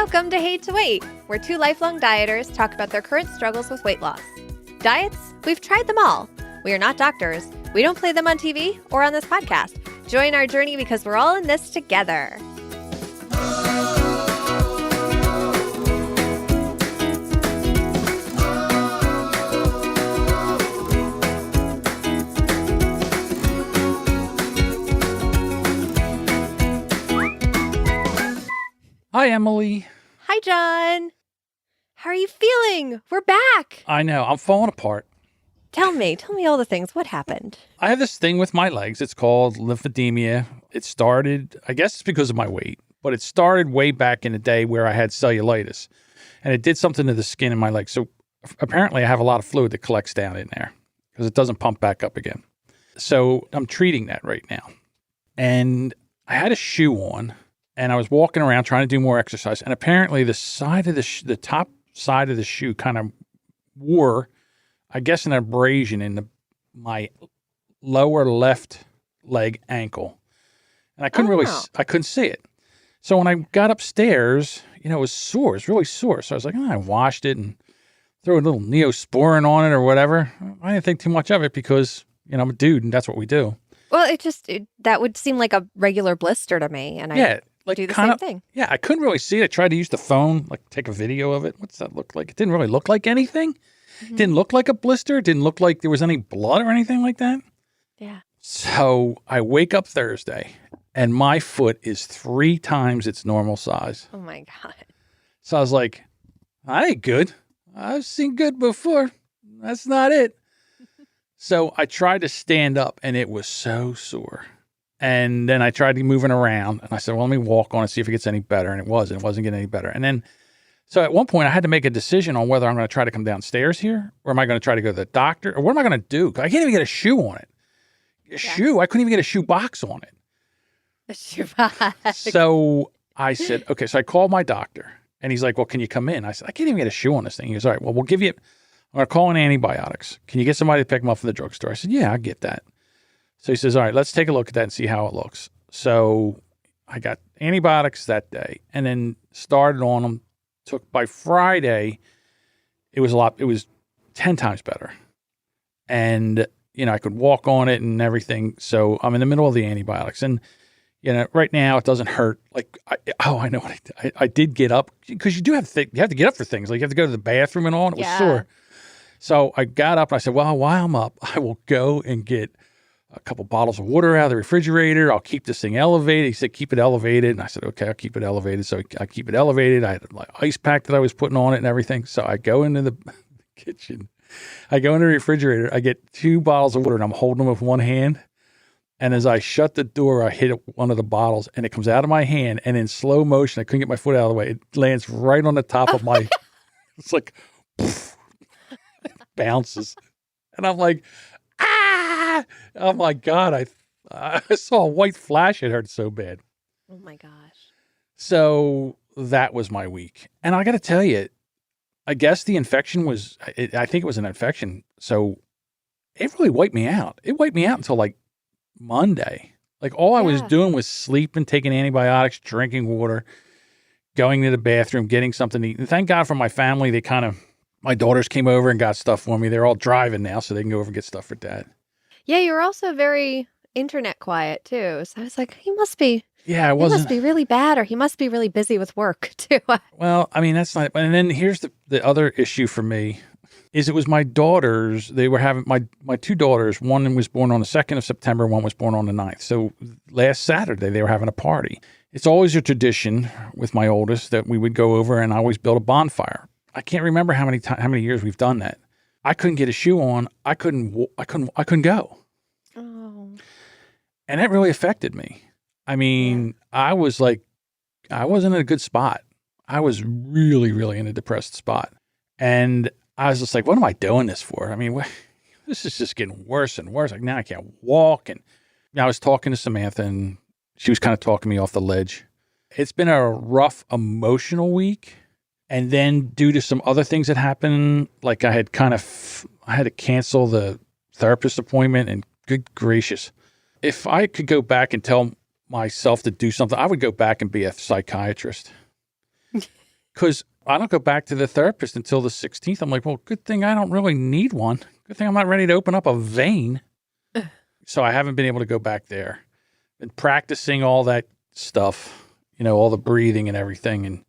Welcome to Hate to Wait, where two lifelong dieters talk about their current struggles with weight loss. Diets? We've tried them all. We are not doctors. We don't play them on TV or on this podcast. Join our journey because we're all in this together. Hi, Emily. Hi, John. How are you feeling? We're back. I know. I'm falling apart. Tell me all the things. What happened? I have this thing with my legs. It's called lymphedema. It started, I guess it's because of my weight, but it started way back in the day where I had cellulitis, and it did something to the skin in my legs. So apparently I have a lot of fluid that collects down in there because it doesn't pump back up again. So I'm treating that right now. And I had a shoe on. And I was walking around trying to do more exercise, and apparently the side of the top side of the shoe kind of wore, I guess, an abrasion in my lower left leg ankle, and I couldn't I couldn't see it. So when I got upstairs, it was sore. It was really sore. So I was like, I washed it and threw a little Neosporin on it or whatever. I didn't think too much of it because I'm a dude and that's what we do. Well, that would seem like a regular blister to me, and I do the same thing. Yeah, I couldn't really see it. I tried to use the phone, take a video of it. What's that look like? It didn't really look like anything. Mm-hmm. It didn't look like a blister. It didn't look like there was any blood or anything like that. Yeah. So I wake up Thursday, and my foot is 3 times its normal size. Oh, my God. So I was like, I ain't good. I've seen good before. That's not it. So I tried to stand up, and it was so sore. And then I tried moving around, and I said, well, let me walk on and see if it gets any better. And it wasn't getting any better. And then, so at one point I had to make a decision on whether I'm going to try to come downstairs here, or am I going to try to go to the doctor, or what am I going to do? 'Cause I can't even get a shoe on it. Shoe. I couldn't even get a shoe box on it. A shoe box. So I said, okay. So I called my doctor, and he's like, well, can you come in? I said, I can't even get a shoe on this thing. He goes, all right, well, we'll give you, I'm going to call in antibiotics. Can you get somebody to pick them up from the drugstore? I said, yeah, I get that. So he says, all right, let's take a look at that and see how it looks. So I got antibiotics that day and then started on them. By Friday, it was 10 times better. And, I could walk on it and everything. So I'm in the middle of the antibiotics. And, right now it doesn't hurt. I know what I did get up because you have to get up for things. Like you have to go to the bathroom and all. And it was sore. So I got up and I said, well, while I'm up, I will go and get a couple bottles of water out of the refrigerator. I'll keep this thing elevated. He said, keep it elevated. And I said, okay, I'll keep it elevated. So I keep it elevated. I had an ice pack that I was putting on it and everything. So I go into the kitchen. I go in the refrigerator. I get 2 bottles of water and I'm holding them with one hand. And as I shut the door, I hit one of the bottles and it comes out of my hand. And in slow motion, I couldn't get my foot out of the way. It lands right on the top of my, it's like, poof, it bounces. And I'm like, oh my God, I saw a white flash. It hurt so bad. Oh my gosh. So that was my week. And I got to tell you, I guess the infection I think it was an infection. So it really wiped me out. It wiped me out until Monday. All I was doing was sleeping, taking antibiotics, drinking water, going to the bathroom, getting something to eat. And thank God for my family. My daughters came over and got stuff for me. They're all driving now, so they can go over and get stuff for Dad. Yeah, you were also very internet quiet too. So I was like, he must be really bad, or he must be really busy with work too. Well, I mean, that's not, and then here's the other issue for me is it was my daughters. They were having my 2 daughters. One was born on the 2nd of September. One was born on the 9th. So last Saturday they were having a party. It's always a tradition with my oldest that we would go over and I always build a bonfire. I can't remember how many years we've done that. I couldn't get a shoe on. I couldn't go. Oh. And that really affected me. I mean, I wasn't in a good spot. I was really, really in a depressed spot. And I was just like, what am I doing this for? I mean, this is just getting worse and worse. Now I can't walk. And I was talking to Samantha and she was kind of talking me off the ledge. It's been a rough emotional week. And then due to some other things that happened, I had to cancel the therapist appointment, and good gracious, if I could go back and tell myself to do something, I would go back and be a psychiatrist. because I don't go back to the therapist until the 16th. I'm like, well, good thing I don't really need one. Good thing I'm not ready to open up a vein. So I haven't been able to go back there. Been practicing all that stuff, all the breathing and everything, and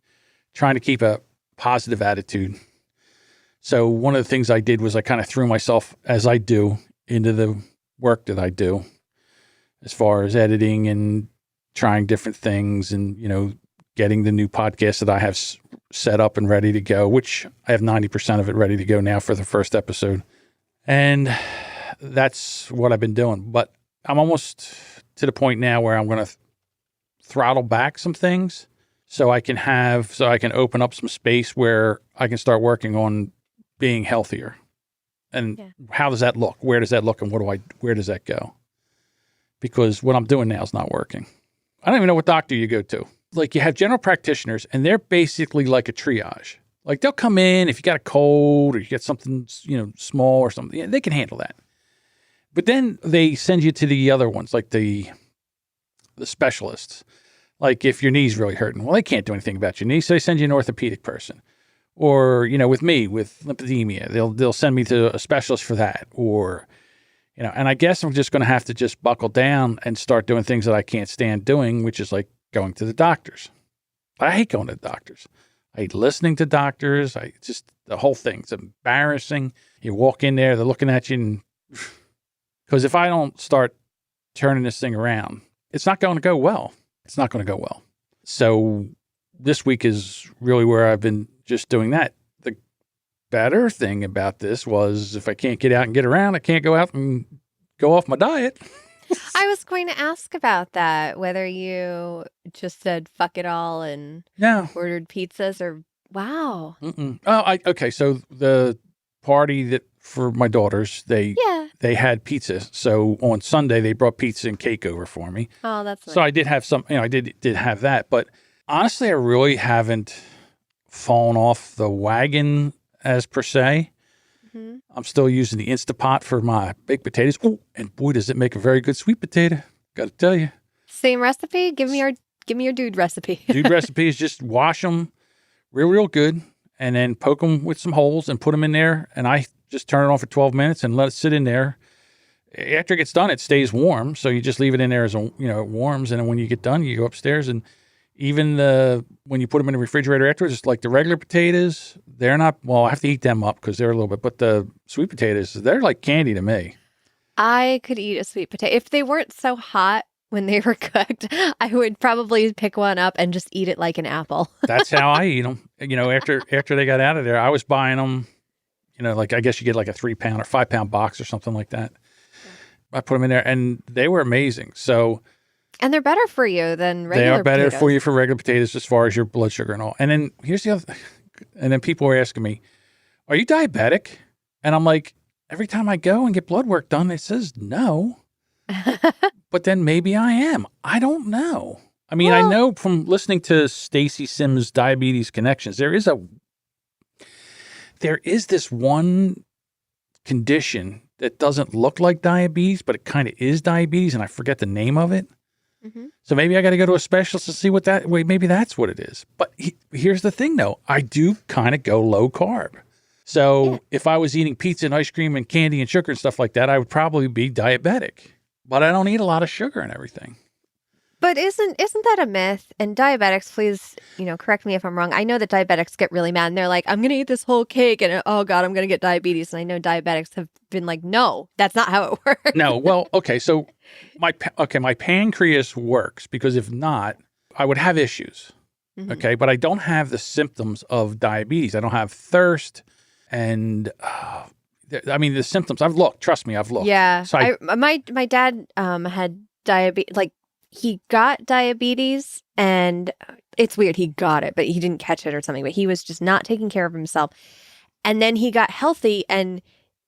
trying to keep a positive attitude. So one of the things I did was I kind of threw myself, as I do, into the work that I do as far as editing and trying different things and, getting the new podcast that I have set up and ready to go, which I have 90% of it ready to go now for the first episode. And that's what I've been doing. But I'm almost to the point now where I'm going to throttle back some things so I can open up some space where I can start working on being healthier. And how does that look? Where does that look? And where does that go? Because what I'm doing now is not working. I don't even know what doctor you go to. Like, you have general practitioners, and they're basically like a triage. Like, they'll come in if you got a cold or you get something, small or something. They can handle that. But then they send you to the other ones, like the specialists. Like, if your knee's really hurting, well, they can't do anything about your knee, so they send you an orthopedic person. Or, with me, with lymphedema, they'll send me to a specialist for that. Or, and I guess I'm just going to have to just buckle down and start doing things that I can't stand doing, which is like going to the doctors. I hate going to the doctors. I hate listening to doctors. The whole thing. It's embarrassing. You walk in there, they're looking at you, and because if I don't start turning this thing around, it's not going to go well. It's not going to go well. So this week is really where I've been just doing that. The better thing about this was if I can't get out and get around, I can't go out and go off my diet. I was going to ask about that, whether you just said fuck it all and ordered pizzas or wow. Okay. So the party that for my daughters, they had pizza. So on Sunday they brought pizza and cake over for me. Oh, that's nice. So I did have some, I did have that, but honestly, I really haven't fallen off the wagon as per se. Mm-hmm. I'm still using the Instapot for my baked potatoes. Oh, and boy, does it make a very good sweet potato. Got to tell you. Same recipe? Give me your dude recipe. Dude recipe is just wash them real good and then poke them with some holes and put them in there. And I just turn it on for 12 minutes and let it sit in there. After it gets done, it stays warm. So you just leave it in there as it warms. And then when you get done, you go upstairs and even when you put them in the refrigerator afterwards, it's like the regular potatoes, they're not, well, I have to eat them up because they're a little bit, but the sweet potatoes, they're like candy to me. I could eat a sweet potato. If they weren't so hot when they were cooked, I would probably pick one up and just eat it like an apple. That's how I eat them. After they got out of there, I was buying them, like I guess you get like a 3-pound or 5-pound box or something like that. Yeah. I put them in there and they were amazing. So. And they're better for you than regular potatoes. They are better for you for regular potatoes as far as your blood sugar and all. And then here's the other thing. And then people were asking me, are you diabetic? And I'm like, every time I go and get blood work done, it says no. But then maybe I am. I don't know. I mean, I know from listening to Stacy Sims' Diabetes Connections, there is this one condition that doesn't look like diabetes, but it kind of is diabetes, and I forget the name of it. Mm-hmm. So maybe I got to go to a specialist to see maybe that's what it is. But here's the thing, though. I do kind of go low carb. So if I was eating pizza and ice cream and candy and sugar and stuff like that, I would probably be diabetic. But I don't eat a lot of sugar and everything. But isn't that a myth? And diabetics, please, correct me if I'm wrong. I know that diabetics get really mad and they're like, I'm going to eat this whole cake and oh God, I'm going to get diabetes. And I know diabetics have been like, no, that's not how it works. No. Well, okay. So my pancreas works because if not, I would have issues. Mm-hmm. Okay. But I don't have the symptoms of diabetes. I don't have thirst and, the symptoms, I've looked, trust me, I've looked. Yeah. So my dad had diabetes, like he got diabetes and it's weird. He got it, but he didn't catch it or something, but he was just not taking care of himself. And then he got healthy and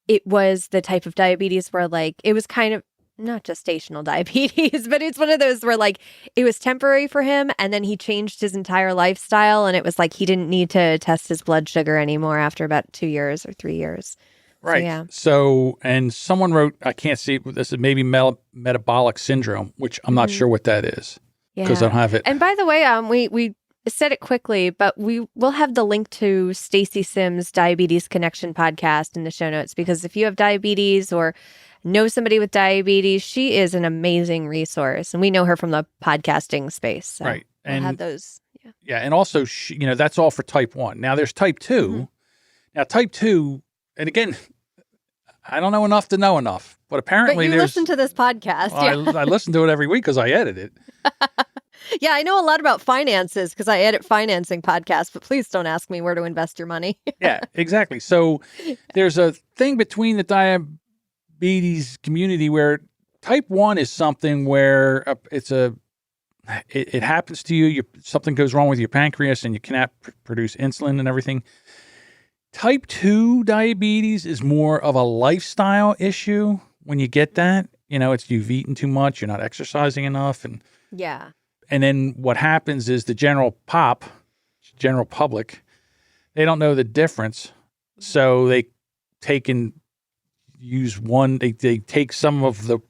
it was the type of diabetes where like, it was kind of not gestational diabetes, but it's one of those where like it was temporary for him. And then he changed his entire lifestyle. And it was like, he didn't need to test his blood sugar anymore after about 2 years or 3 years. Right. So, yeah. So, and someone wrote, I can't see, this is maybe metabolic syndrome, which I'm not sure what that is because I don't have it. And by the way, we said it quickly, but we will have the link to Stacy Sims' Diabetes Connection podcast in the show notes, because if you have diabetes or know somebody with diabetes, she is an amazing resource. And we know her from the podcasting space. So right. we'll And have those. Yeah. yeah. And also, that's all for type 1. Now there's type 2. Mm-hmm. Now type 2, and again, I don't know enough to know enough, but apparently But you listen to this podcast. Well, I listen to it every week because I edit it. Yeah, I know a lot about finances because I edit financing podcasts, but please don't ask me where to invest your money. Yeah, exactly. So there's a thing between the diabetes community where type 1 is something where it happens to you. Something goes wrong with your pancreas and you cannot produce insulin and everything. Type 2 diabetes is more of a lifestyle issue when you get that. It's you've eaten too much, you're not exercising enough. Yeah. And then what happens is the general public, they don't know the difference. So they use one, they take some of the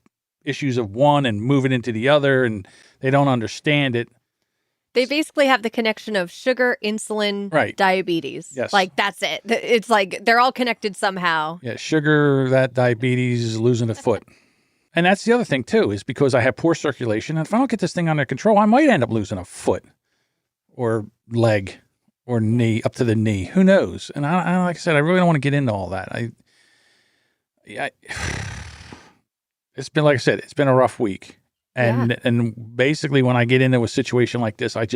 issues of one and move it into the other, and they don't understand it. They basically have the connection of sugar, insulin, right. diabetes. Yes. Like, that's it. It's like they're all connected somehow. Yeah, sugar, that diabetes, losing a foot. And that's the other thing, too, is because I have poor circulation. And if I don't get this thing under control, I might end up losing a foot or leg or knee, up to the knee. Who knows? And I like I said, I really don't want to get into all that. It's been, like I said, it's been a rough week. And basically when I get into a situation like this, I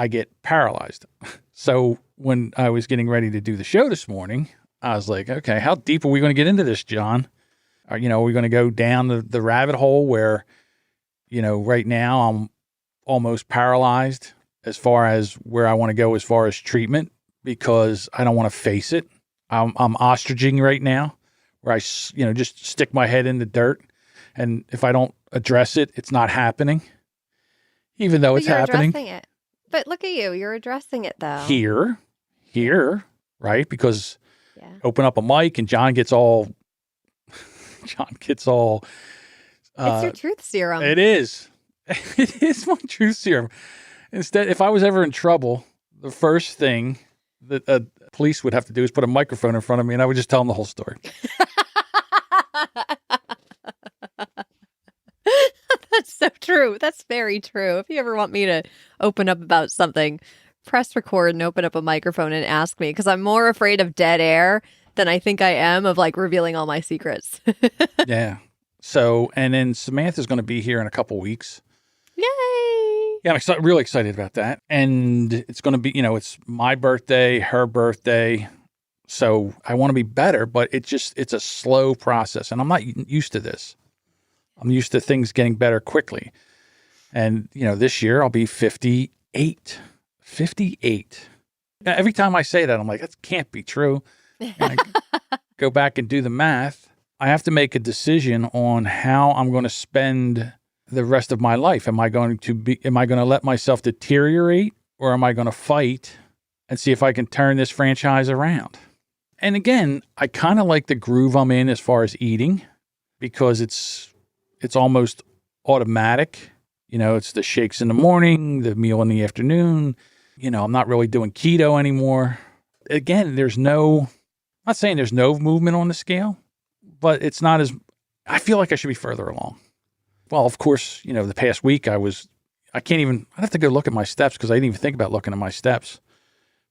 get paralyzed. So when I was getting ready to do the show this morning, I was like, okay, how deep are we going to get into this, John? Are we going to go down the rabbit hole where, right now I'm almost paralyzed as far as where I want to go as far as treatment because I don't want to face it. I'm ostriching right now where I, just stick my head in the dirt. And if I don't address it, it's not happening, even though it's happening. Addressing it. But look at you. You're addressing it, though. Here, right? Because open up a mic and John gets all... it's your truth serum. It is. It is my truth serum. Instead, if I was ever in trouble, the first thing that police would have to do is put a microphone in front of me and I would just tell them the whole story. That's so true. That's very true. If you ever want me to open up about something, press record and open up a microphone and ask me, because I'm more afraid of dead air than I think I am of revealing all my secrets. Yeah. So, and then Samantha's going to be here in a couple weeks. Yay! Yeah, I'm really excited about that. And it's going to be, it's my birthday, her birthday. So I want to be better, but it's a slow process. And I'm not used to this. I'm used to things getting better quickly. And, this year I'll be 58. 58. Every time I say that, I'm like, that can't be true. And I go back and do the math. I have to make a decision on how I'm going to spend the rest of my life. Am I going to let myself deteriorate, or am I going to fight and see if I can turn this franchise around? And again, I kind of like the groove I'm in as far as eating, because it's almost automatic. It's the shakes in the morning, the meal in the afternoon. I'm not really doing keto anymore. Again, I'm not saying there's no movement on the scale, but it's not as, I feel like I should be further along. Well, of course, the past week I'd have to go look at my steps because I didn't even think about looking at my steps.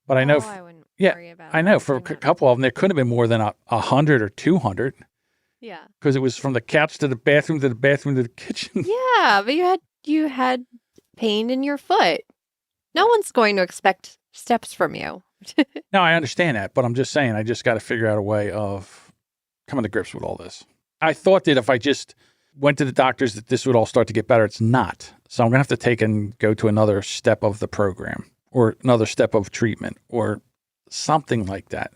But I know, I wouldn't worry about I know for a couple of them, there could have been more than 100 or 200. Yeah. Because it was from the couch to the bathroom to the kitchen. Yeah, but you had pain in your foot. No one's going to expect steps from you. No, I understand that, but I'm just saying I just got to figure out a way of coming to grips with all this. I thought that if I just went to the doctors that this would all start to get better. It's not. So I'm going to have to go to another step of the program or another step of treatment or something like that.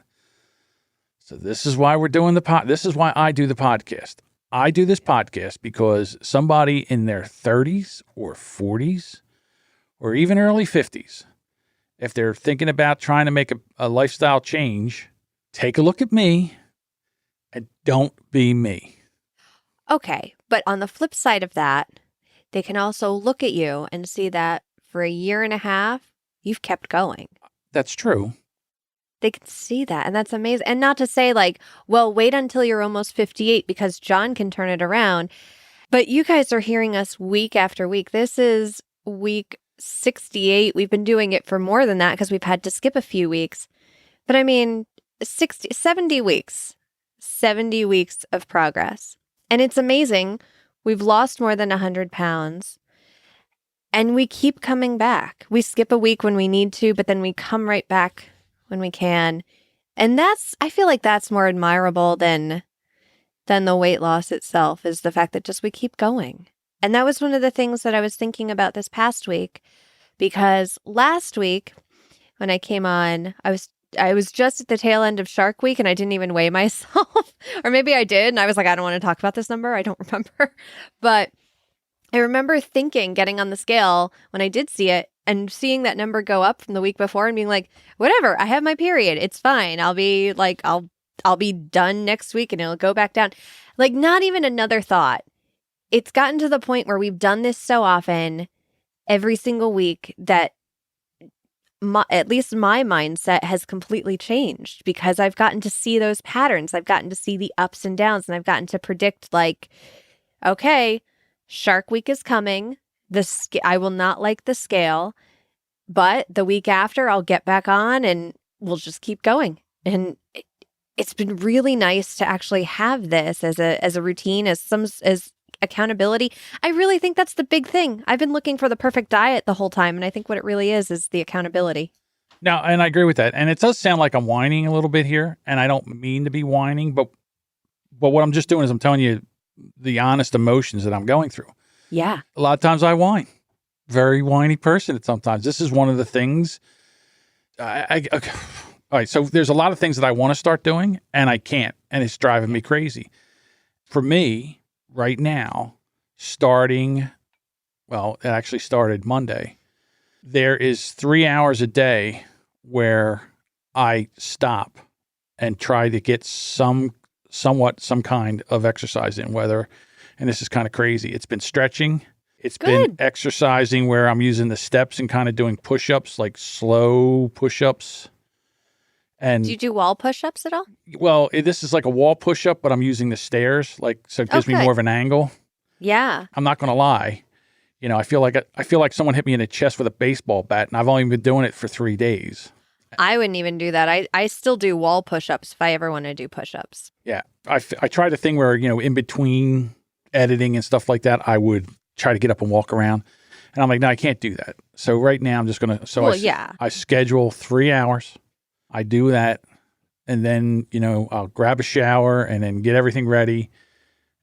So this is why we're doing this is why I do the podcast. I do this podcast because somebody in their 30s or 40s or even early 50s, if they're thinking about trying to make a lifestyle change, take a look at me and don't be me. Okay. But on the flip side of that, they can also look at you and see that for a year and a half, you've kept going. That's true. They can see that. And that's amazing. And not to say like, well, wait until you're almost 58 because John can turn it around. But you guys are hearing us week after week. This is week 68. We've been doing it for more than that because we've had to skip a few weeks. But I mean, 70 weeks. 70 weeks of progress. And it's amazing. We've lost more than 100 pounds. And we keep coming back. We skip a week when we need to, but then we come right back when we can. And I feel like that's more admirable than the weight loss itself, is the fact that just we keep going. And that was one of the things that I was thinking about this past week, because last week when I came on, I was just at the tail end of Shark Week and I didn't even weigh myself. Or maybe I did. And I was like, I don't want to talk about this number. I don't remember. But I remember thinking, getting on the scale when I did see it and seeing that number go up from the week before and being like, whatever, I have my period. It's fine. I'll be done next week and it'll go back down. Like, not even another thought. It's gotten to the point where we've done this so often every single week that at least my mindset has completely changed, because I've gotten to see those patterns. I've gotten to see the ups and downs, and I've gotten to predict, like, okay, Shark Week is coming. I will not like the scale, but the week after I'll get back on and we'll just keep going. And it's been really nice to actually have this as a routine, as accountability. I really think that's the big thing. I've been looking for the perfect diet the whole time, and I think what it really is the accountability. No, and I agree with that. And it does sound like I'm whining a little bit here, and I don't mean to be whining, but what I'm just doing is I'm telling you the honest emotions that I'm going through. Yeah. A lot of times I whine. Very whiny person at sometimes. This is one of the things. Okay. All right, so there's a lot of things that I want to start doing, and I can't, and it's driving me crazy. For me, right now, it actually started Monday. There is 3 hours a day where I stop and try to get some kind of exercise in, and this is kind of crazy. It's been stretching. It's been exercising where I'm using the steps and kind of doing push-ups, like slow push-ups. And do you do wall push-ups at all? Well, this is like a wall push-up, but I'm using the stairs, so it gives me more of an angle. Yeah. I'm not going to lie. I feel like someone hit me in the chest with a baseball bat, and I've only been doing it for 3 days. I wouldn't even do that. I still do wall push-ups if I ever want to do push-ups. Yeah. I tried a thing where, in between editing and stuff like that, I would try to get up and walk around. And I'm like, no, I can't do that. So right now I'm just going to, I schedule 3 hours. I do that. And then, I'll grab a shower and then get everything ready.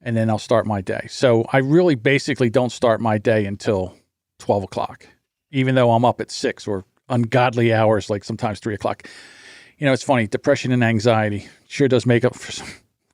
And then I'll start my day. So I really basically don't start my day until 12 o'clock, even though I'm up at 6 or ungodly hours, like sometimes 3 o'clock. It's funny. Depression and anxiety sure does make up for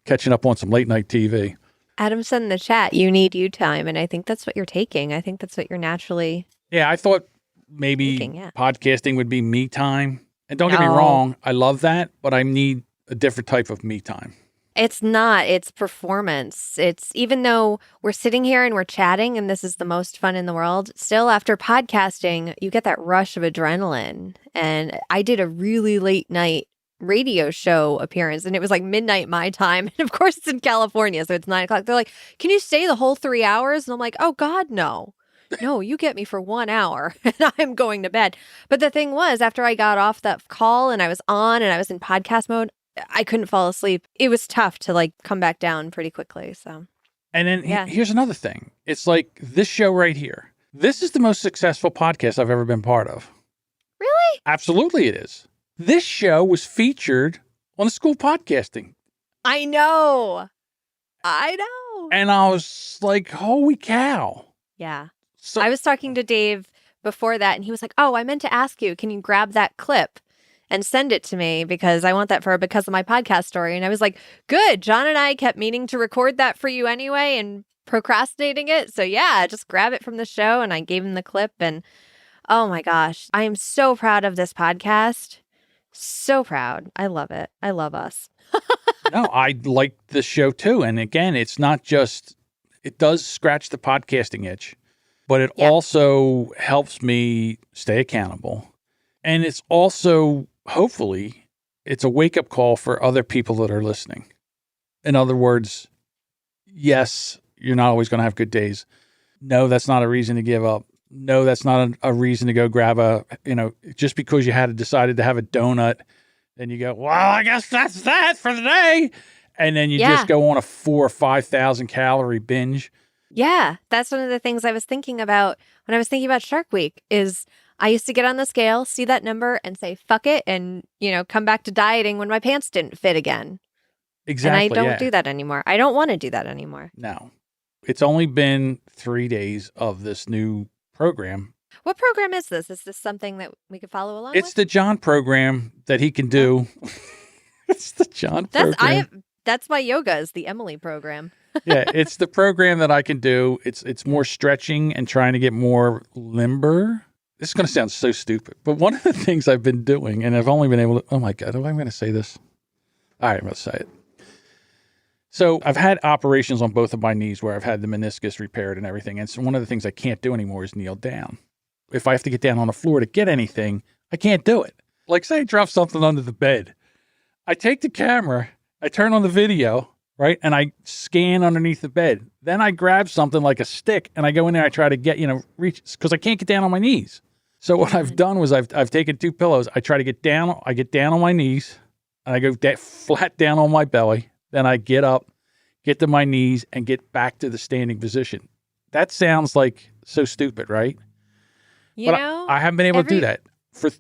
catching up on some late night TV. Adam said in the chat, you need you time. And I think that's what you're taking. I think that's what you're naturally. Yeah, I thought maybe podcasting would be me time. And don't get me wrong, I love that, but I need a different type of me time. It's not. It's performance. It's, even though we're sitting here and we're chatting and this is the most fun in the world, still after podcasting, you get that rush of adrenaline. And I did a really late night radio show appearance, and it was like midnight my time. And of course it's in California, so it's 9 o'clock. They're like, can you stay the whole 3 hours? And I'm like, oh God, no. No, you get me for 1 hour and I'm going to bed. But the thing was, after I got off that call and I was on and I was in podcast mode, I couldn't fall asleep. It was tough to come back down pretty quickly. So, and then here's another thing. It's like this show right here. This is the most successful podcast I've ever been part of. Really? Absolutely it is. This show was featured on the School Podcasting. I know. And I was like, holy cow. Yeah. So I was talking to Dave before that, and he was like, oh, I meant to ask you, can you grab that clip and send it to me, because I want that because of my podcast story. And I was like, good. John and I kept meaning to record that for you anyway and procrastinating it. So yeah, just grab it from the show. And I gave him the clip, and oh my gosh, I am so proud of this podcast. So proud. I love it. I love us. No, I like the show too. And again, it's not just, it does scratch the podcasting itch. but it also helps me stay accountable. And it's also, hopefully, it's a wake-up call for other people that are listening. In other words, yes, you're not always going to have good days. No, that's not a reason to give up. No, that's not a reason to go grab just because you had decided to have a donut, then you go, well, I guess that's that for the day. And then you just go on a 4,000 or 5,000 calorie binge. Yeah, that's one of the things I was thinking about when I was thinking about Shark Week is I used to get on the scale, see that number and say, fuck it. And, come back to dieting when my pants didn't fit again. Exactly. And I don't do that anymore. I don't want to do that anymore. No, it's only been 3 days of this new program. What program is this? Is this something that we could follow along It's with? the John program that he can do. It's the John program. That's why yoga is the Emily program. Yeah, it's the program that I can do. It's more stretching and trying to get more limber. This is going to sound so stupid, but one of the things I've been doing, and I've only been able to, oh my God, am I going to say this? All right, I'm going to say it. So I've had operations on both of my knees where I've had the meniscus repaired and everything. And so one of the things I can't do anymore is kneel down. If I have to get down on the floor to get anything, I can't do it. Like say I drop something under the bed. I take the camera, I turn on the video, right? And I scan underneath the bed. Then I grab something like a stick and I go in there, I try to get, reach, because I can't get down on my knees. So what I've done was I've taken 2 pillows. I try to get down. I get down on my knees and I go flat down on my belly. Then I get up, get to my knees, and get back to the standing position. That sounds like so stupid, right? I haven't been able to do that.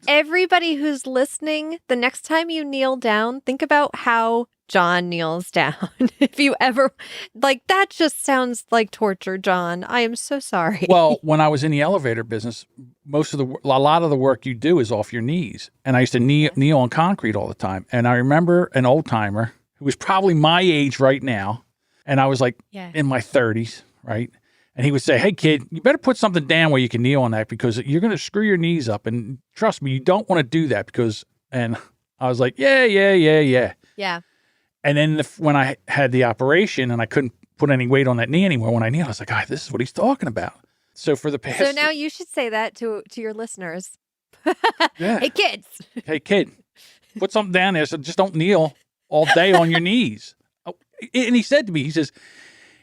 Everybody who's listening, the next time you kneel down, think about how John kneels down. If you ever, that just sounds like torture, John. I am so sorry. Well, when I was in the elevator business, a lot of the work you do is off your knees. And I used to kneel on concrete all the time. And I remember an old timer who was probably my age right now. And I was in my 30s, right? And he would say, hey, kid, you better put something down where you can kneel on that because you're going to screw your knees up. And trust me, you don't want to do that and I was like, yeah. Yeah. And then when I had the operation and I couldn't put any weight on that knee anymore, when I kneeled, I was like, this is what he's talking about. So for the past... So now you should say that to your listeners. Yeah. Hey, kids. Hey, kid, put something down there so just don't kneel all day on your knees. And he said to me, he says,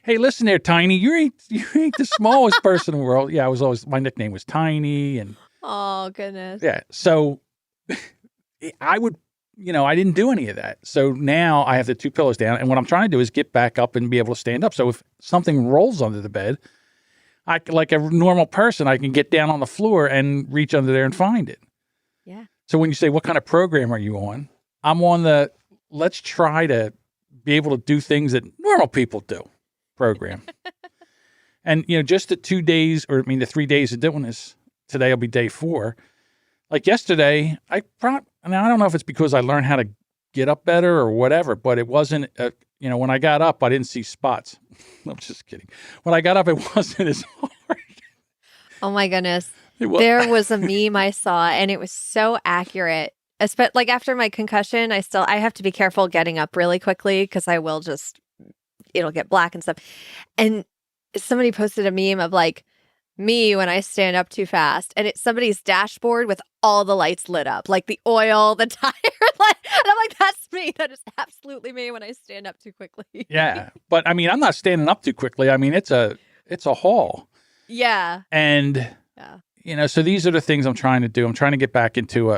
hey, listen there, Tiny, you ain't the smallest person in the world. Yeah, my nickname was Tiny. And oh, goodness. Yeah. So I would, I didn't do any of that. So now I have the 2 pillows down. And what I'm trying to do is get back up and be able to stand up. So if something rolls under the bed, like a normal person, I can get down on the floor and reach under there and find it. Yeah. So when you say, what kind of program are you on? I'm on let's try to be able to do things that normal people do program. And, just the 2 days, the 3 days of doing this, today will be day 4. Like yesterday, I don't know if it's because I learned how to get up better or whatever, but it wasn't, when I got up, I didn't see spots. I'm just kidding. When I got up, it wasn't as hard. Oh my goodness. There was a meme I saw and it was so accurate. Like after my concussion, I have to be careful getting up really quickly because I will it'll get black and stuff. And somebody posted a meme of me when I stand up too fast and it's somebody's dashboard with all the lights lit up, like the oil, the tire light. And I'm like, that's me. That is absolutely me when I stand up too quickly. Yeah. But I'm not standing up too quickly. It's a haul. Yeah. And, so these are the things I'm trying to do. I'm trying to get back into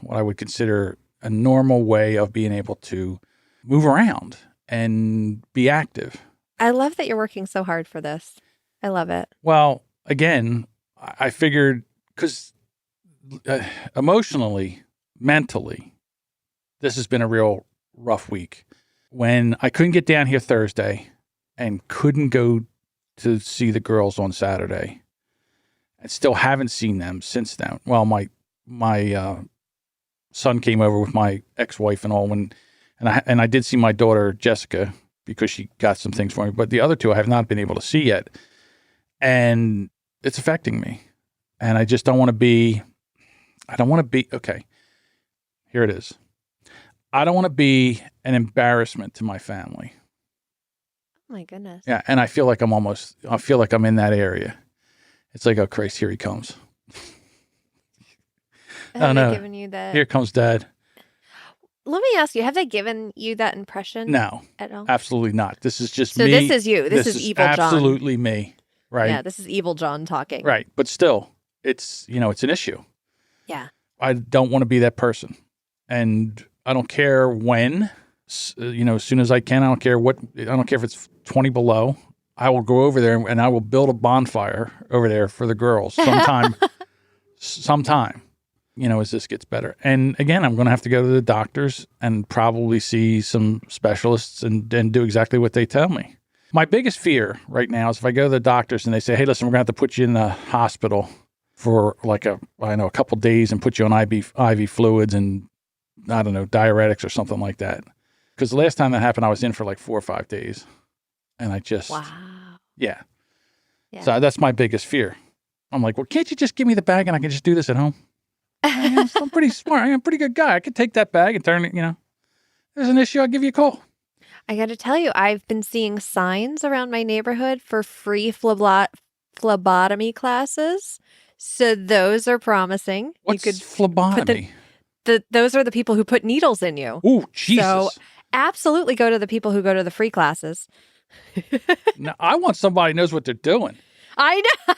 what I would consider a normal way of being able to move around and be active. I love that you're working so hard for this. I love it. Well, again, I figured because emotionally, mentally, this has been a real rough week. When I couldn't get down here Thursday and couldn't go to see the girls on Saturday, I still haven't seen them since then. Well, my son came over with my ex-wife and all, and I did see my daughter Jessica because she got some things for me, but the other 2 I have not been able to see yet, and it's affecting me, and I just don't want to be. Okay. Here it is. I don't want to be an embarrassment to my family. Oh my goodness. Yeah, and I feel like I'm in that area, It's like, oh, Christ, here he comes. Have no. they given you that? Here comes Dad. Let me ask you, have they given you that impression? No, at all? absolutely not. This is just So me. this is you. This is evil John. Absolutely me. Right. Yeah, this is evil John talking. Right. But still, it's an issue. Yeah. I don't want to be that person. And I don't care when, as soon as I can. I don't care if it's 20 below. I will go over there and I will build a bonfire over there for the girls sometime, as this gets better. And again, I'm going to have to go to the doctors and probably see some specialists and do exactly what they tell me. My biggest fear right now is if I go to the doctors and they say, hey, listen, we're going to have to put you in the hospital for a couple days and put you on IV fluids and, I don't know, diuretics or something like that. Because the last time that happened, I was in for like 4 or 5 days. And I just, wow. Yeah. So that's my biggest fear. I'm like, well, can't you just give me the bag and I can just do this at home? I'm pretty smart. I'm a pretty good guy. I could take that bag and turn it, There's an issue, I'll give you a call. I got to tell you, I've been seeing signs around my neighborhood for free phlebotomy classes. So those are promising. What's phlebotomy? Those are the people who put needles in you. Oh, Jesus. So absolutely go to the people who go to the free classes. Now, I want somebody who knows what they're doing. I know.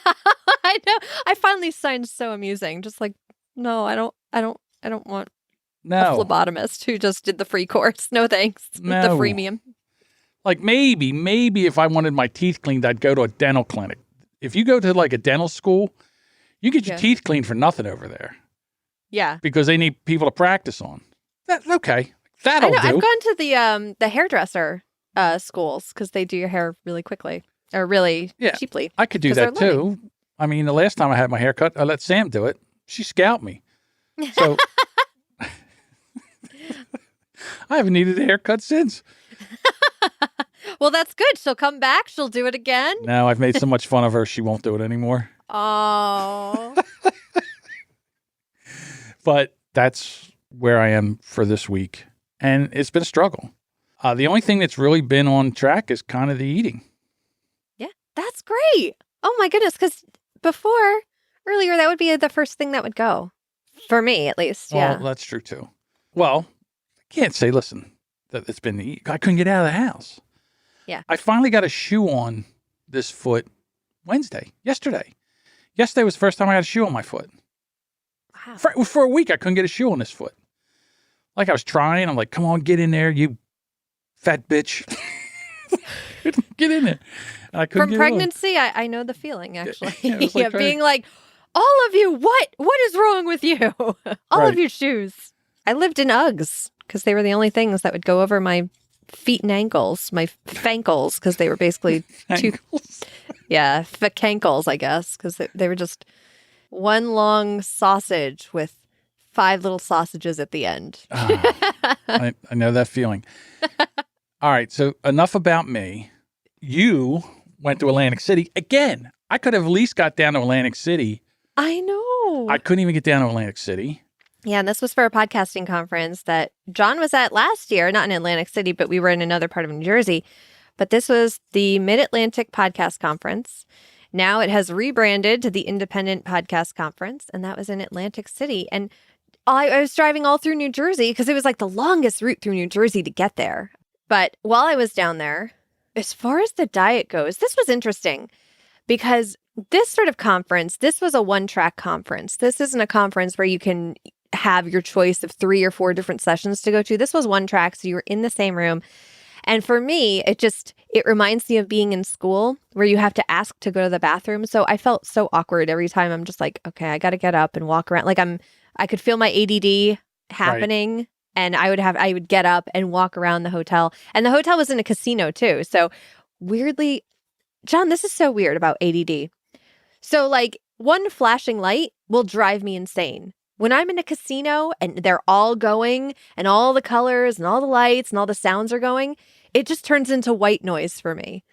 I know. I find these signs so amusing. Just like, no, I don't want a phlebotomist who just did the free course. No thanks. No. The freemium. Like maybe if I wanted my teeth cleaned, I'd go to a dental clinic. If you go to like a dental school, you get your teeth cleaned for nothing over there. Yeah. Because they need people to practice on. Okay. That'll do. I've gone to the hairdresser schools because they do your hair really quickly or really cheaply. I could do that too. I mean, the last time I had my hair cut, I let Sam do it. She scalped me. So I haven't needed a haircut since. Well, that's good. She'll come back. She'll do it again. No, I've made so much fun of her. She won't do it anymore. Oh. But that's where I am for this week. And it's been a struggle. The only thing that's really been on track is kind of the eating. Yeah, that's great. Oh, my goodness. Because earlier, that would be the first thing that would go. For me, at least. Yeah. Well, that's true, too. Well, I can't say, listen, that it's been the eating. I couldn't get out of the house. Yeah. I finally got a shoe on this foot yesterday. Yesterday was the first time I got a shoe on my foot. Wow. For a week, I couldn't get a shoe on this foot. Like I was trying. I'm like, come on, get in there, you fat bitch. Get in there. And I couldn't From pregnancy, I know the feeling, actually. Yeah, being like, all of you, what is wrong with you? All of your shoes. I lived in Uggs because they were the only things that would go over my feet and ankles, my fankles, because they were basically fankles, I guess, because they were just one long sausage with 5 little sausages at the end. I know that feeling. All right, so enough about me. You went to Atlantic City. Again, I could have at least got down to Atlantic City. I know. I couldn't even get down to Atlantic City. Yeah, and this was for a podcasting conference that John was at last year, not in Atlantic City, but we were in another part of New Jersey. But this was the Mid-Atlantic Podcast Conference. Now it has rebranded to the Independent Podcast Conference, and that was in Atlantic City. And I was driving all through New Jersey because it was like the longest route through New Jersey to get there. But while I was down there, as far as the diet goes, this was interesting because this sort of conference, this was a one-track conference. This isn't a conference where you can have your choice of 3 or 4 different sessions to go to. This was one track, so you were in the same room. And for me, it reminds me of being in school where you have to ask to go to the bathroom. So I felt so awkward every time. I'm just like, okay, I got to get up and walk around. Like I could feel my ADD happening. Right. And I would get up and walk around the hotel. And the hotel was in a casino too. So weirdly, John, this is so weird about ADD. So like one flashing light will drive me insane. When I'm in a casino and they're all going and all the colors and all the lights and all the sounds are going, it just turns into white noise for me.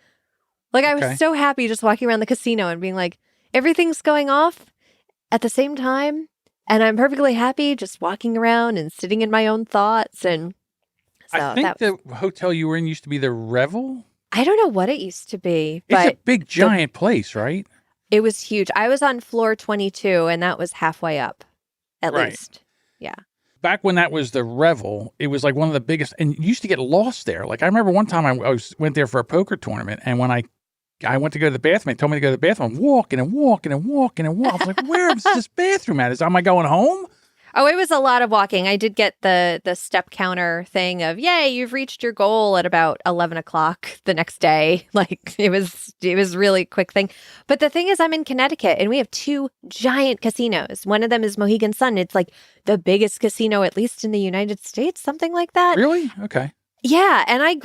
Like I was so happy just walking around the casino and being like, everything's going off at the same time. And I'm perfectly happy just walking around and sitting in my own thoughts. And so I think the hotel you were in used to be the Revel. I don't know what it used to be. But it's a big, giant place, right? It was huge. I was on floor 22, and that was halfway up, at Right. least. Yeah. Back when that was the Revel, it was like one of the biggest, and you used to get lost there. Like I remember one time went there for a poker tournament, and when I went to go to the bathroom, they told me to go to the bathroom. I'm walking and walking and walking and walking. I was like, where is this bathroom at? Am I going home? Oh, it was a lot of walking. I did get the step counter thing of, yay, you've reached your goal at about 11 o'clock the next day. Like it was really quick thing. But the thing is, I'm in Connecticut and we have 2 giant casinos. One of them is Mohegan Sun. It's like the biggest casino, at least in the United States, something like that. Really? Okay. Yeah. And I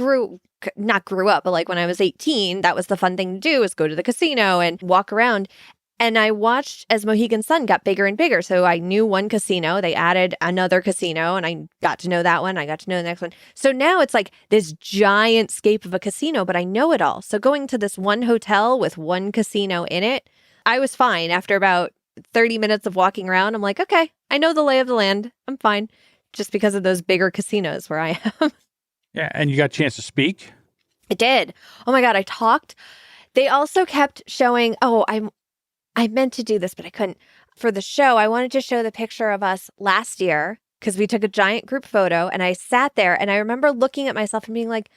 not grew up, but like when I was 18, that was the fun thing to do, is go to the casino and walk around. And I watched as Mohegan Sun got bigger and bigger. So I knew one casino. They added another casino and I got to know that one. I got to know the next one. So now it's like this giant scape of a casino, but I know it all. So going to this one hotel with one casino in it, I was fine. After about 30 minutes of walking around, I'm like, okay, I know the lay of the land. I'm fine. Just because of those bigger casinos where I am. Yeah. And you got a chance to speak? I did. Oh my God, I talked. They also kept showing, I meant to do this, but I couldn't. For the show, I wanted to show the picture of us last year because we took a giant group photo and I sat there and I remember looking at myself and being like,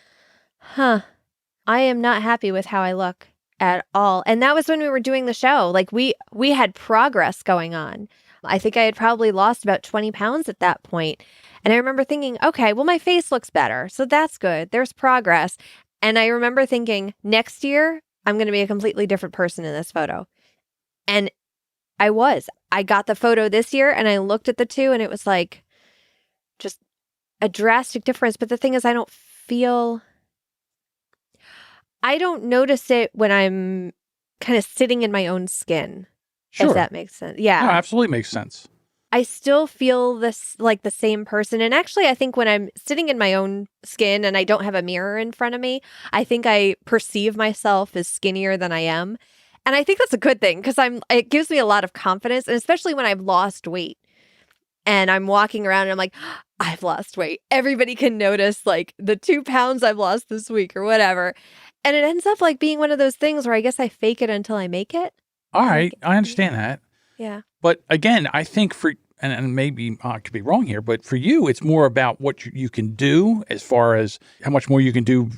I am not happy with how I look at all. And that was when we were doing the show. Like we had progress going on. I think I had probably lost about 20 pounds at that point. And I remember thinking, okay, well, my face looks better. So that's good. There's progress. And I remember thinking, next year, I'm going to be a completely different person in this photo. And I got the photo this year and I looked at the 2 and it was like just a drastic difference. But the thing is, I don't notice it when I'm kind of sitting in my own skin. Sure. If that makes sense. Yeah. No, absolutely makes sense. I still feel this like the same person. And actually, I think when I'm sitting in my own skin and I don't have a mirror in front of me, I think I perceive myself as skinnier than I am. And I think that's a good thing because it gives me a lot of confidence, and especially when I've lost weight and I'm walking around and I'm like, I've lost weight. Everybody can notice like the 2 pounds I've lost this week or whatever. And it ends up like being one of those things where I guess I fake it until I make it. All right. I understand that. Yeah. But again, I think and maybe I could be wrong here, but for you, it's more about what you can do as far as how much more you can do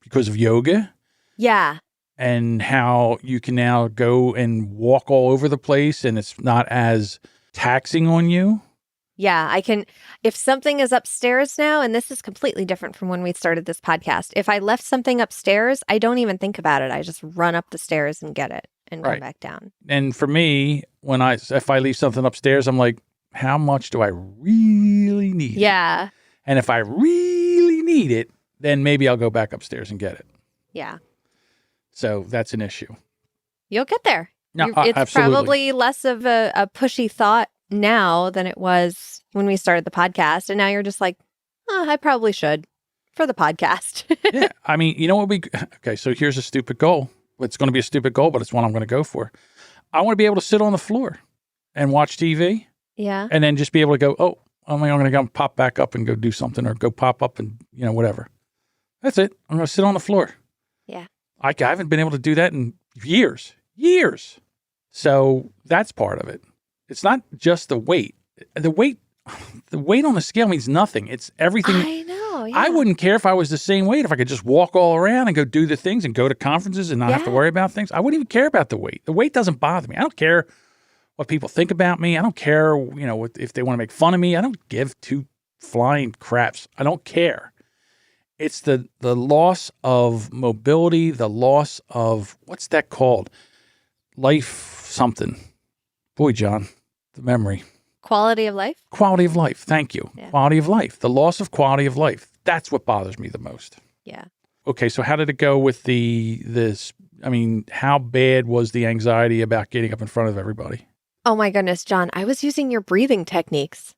because of yoga. Yeah. And how you can now go and walk all over the place and it's not as taxing on you. Yeah, I can. If something is upstairs now, and this is completely different from when we started this podcast, if I left something upstairs, I don't even think about it. I just run up the stairs and get it and come back down. And for me, if I leave something upstairs, I'm like, how much do I really need it? Yeah. And if I really need it, then maybe I'll go back upstairs and get it. Yeah. So that's an issue. You'll get there. No, it's absolutely. probably less of a pushy thought now than it was when we started the podcast. And now you're just like, I probably should for the podcast. Yeah. I mean, you know what okay, so here's a stupid goal. It's going to be a stupid goal, but it's one I'm going to go for. I want to be able to sit on the floor and watch TV. Yeah. And then just be able to go, I'm going to go pop back up and go do something or go pop up and, whatever. That's it. I'm going to sit on the floor. Yeah. I haven't been able to do that in years. So that's part of it. It's not just the weight. The weight on the scale means nothing. It's everything. I know. Yeah. I wouldn't care if I was the same weight. If I could just walk all around and go do the things and go to conferences and not have to worry about things. I wouldn't even care about the weight. The weight doesn't bother me. I don't care what people think about me. I don't care, if they want to make fun of me. I don't give 2 flying craps. I don't care. It's the loss of mobility, the loss of, what's that called? Life something. Boy, John, the memory. Quality of life? Quality of life. Thank you. Yeah. Quality of life. The loss of quality of life. That's what bothers me the most. Yeah. Okay, so how did it go with how bad was the anxiety about getting up in front of everybody? Oh my goodness, John, I was using your breathing techniques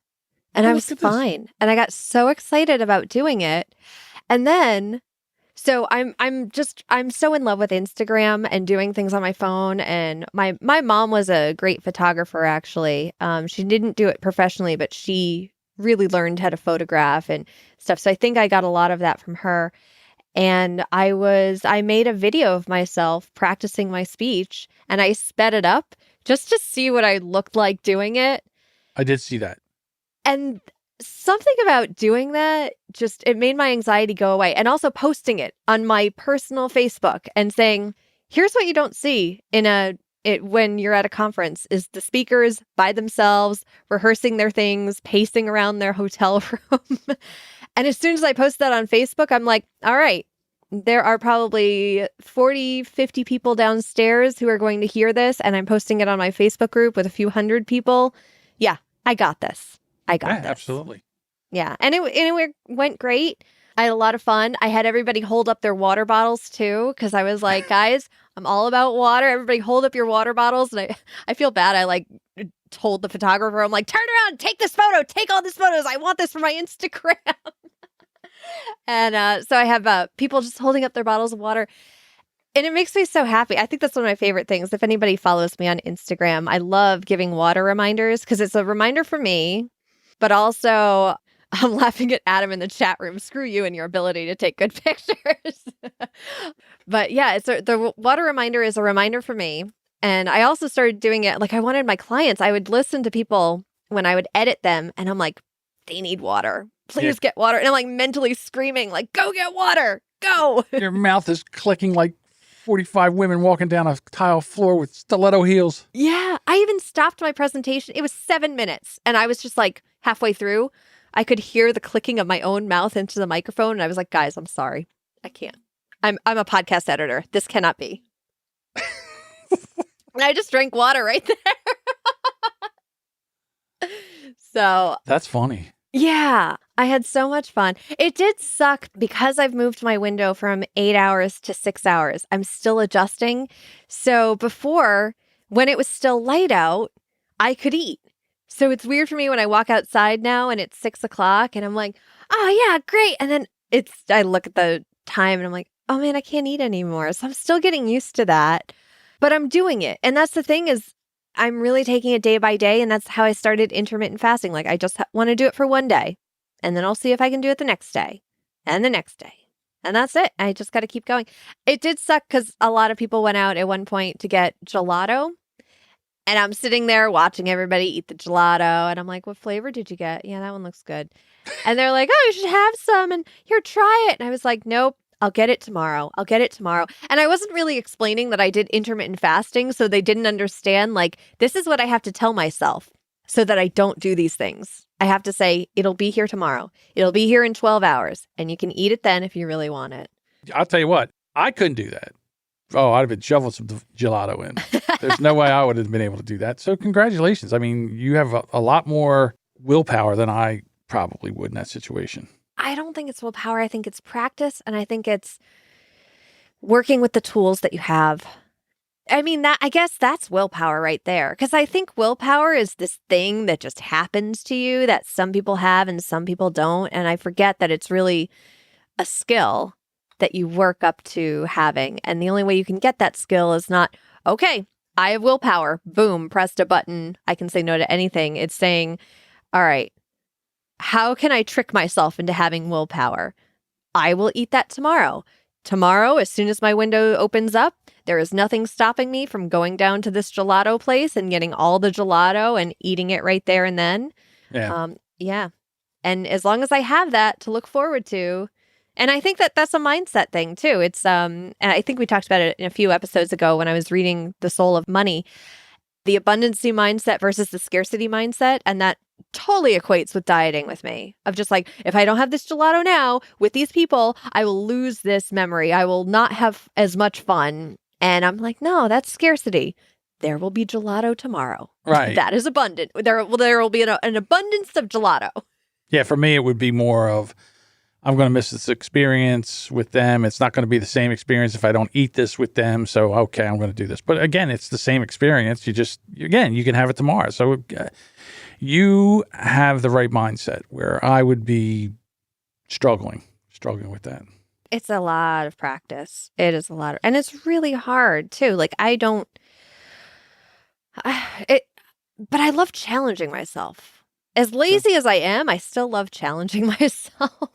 and I was fine. And I got so excited about doing it. And then, so I'm so in love with Instagram and doing things on my phone. And my mom was a great photographer, actually. She didn't do it professionally, but she really learned how to photograph and stuff. So I think I got a lot of that from her. And I made a video of myself practicing my speech, and I sped it up just to see what I looked like doing it. I did see that. And something about doing that, just it made my anxiety go away. And also posting it on my personal Facebook and saying, here's what you don't see when you're at a conference is the speakers by themselves, rehearsing their things, pacing around their hotel room. And as soon as I post that on Facebook, I'm like, all right, there are probably 40, 50 people downstairs who are going to hear this. And I'm posting it on my Facebook group with a few hundred people. Yeah, I got this. I got this. Absolutely. Yeah. And it went great. I had a lot of fun. I had everybody hold up their water bottles too, because I was like, guys, I'm all about water. Everybody hold up your water bottles. And I feel bad. I told the photographer, I'm like, turn around, take this photo, take all these photos. I want this for my Instagram. And so I have people just holding up their bottles of water. And it makes me so happy. I think that's one of my favorite things. If anybody follows me on Instagram, I love giving water reminders because it's a reminder for me, but also I'm laughing at Adam in the chat room. Screw you and your ability to take good pictures. But yeah, the water reminder is a reminder for me. And I also started doing it like I wanted my clients. I would listen to people when I would edit them and I'm like, they need water. Please get water. And I'm like mentally screaming like, go get water. Go. Your mouth is clicking like 45 women walking down a tile floor with stiletto heels. Yeah. I even stopped my presentation. It was 7 minutes. And I was just like halfway through. I could hear the clicking of my own mouth into the microphone. And I was like, guys, I'm sorry. I can't. I'm a podcast editor. This cannot be. And I just drank water right there. So that's funny. Yeah, I had so much fun. It did suck because I've moved my window from 8 hours to 6 hours. I'm still adjusting. So before, when it was still light out, I could eat. So it's weird for me when I walk outside now and it's 6 o'clock and I'm like, oh yeah, great. And then I look at the time and I'm like, oh man, I can't eat anymore. So I'm still getting used to that, but I'm doing it. And that's the thing is I'm really taking it day by day. And that's how I started intermittent fasting. Like I just want to do it for one day and then I'll see if I can do it the next day and the next day. And that's it. I just got to keep going. It did suck because a lot of people went out at one point to get gelato. And I'm sitting there watching everybody eat the gelato. And I'm like, what flavor did you get? Yeah, that one looks good. And they're like, oh, you should have some. And here, try it. And I was like, nope, I'll get it tomorrow. I'll get it tomorrow. And I wasn't really explaining that I did intermittent fasting. So they didn't understand, like, this is what I have to tell myself so that I don't do these things. I have to say, it'll be here tomorrow. It'll be here in 12 hours. And you can eat it then if you really want it. I'll tell you what, I couldn't do that. Oh, I'd have been shoveling some gelato in. There's no way I would have been able to do that. So congratulations. I mean, you have a lot more willpower than I probably would in that situation. I don't think it's willpower. I think it's practice. And I think it's working with the tools that you have. I mean, I guess that's willpower right there. Because I think willpower is this thing that just happens to you that some people have and some people don't. And I forget that it's really a skill that you work up to having. And the only way you can get that skill is not, okay, I have willpower. Boom, pressed a button. I can say no to anything. It's saying, all right, how can I trick myself into having willpower? I will eat that tomorrow. Tomorrow, as soon as my window opens up, there is nothing stopping me from going down to this gelato place and getting all the gelato and eating it right there and then. Yeah. Yeah. And as long as I have that to look forward to, and I think that that's a mindset thing too. It's, and I think we talked about it in a few episodes ago when I was reading The Soul of Money, the abundancy mindset versus the scarcity mindset. And that totally equates with dieting with me of just like, if I don't have this gelato now with these people, I will lose this memory. I will not have as much fun. And I'm like, no, that's scarcity. There will be gelato tomorrow. Right. That is abundant. There will be an abundance of gelato. Yeah, for me, it would be more of, I'm going to miss this experience with them. It's not going to be the same experience if I don't eat this with them. So, okay, I'm going to do this. But again, it's the same experience. You can have it tomorrow. So you have the right mindset where I would be struggling with that. It's a lot of practice. It is a lot. And it's really hard too. Like but I love challenging myself. As lazy as I am, I still love challenging myself.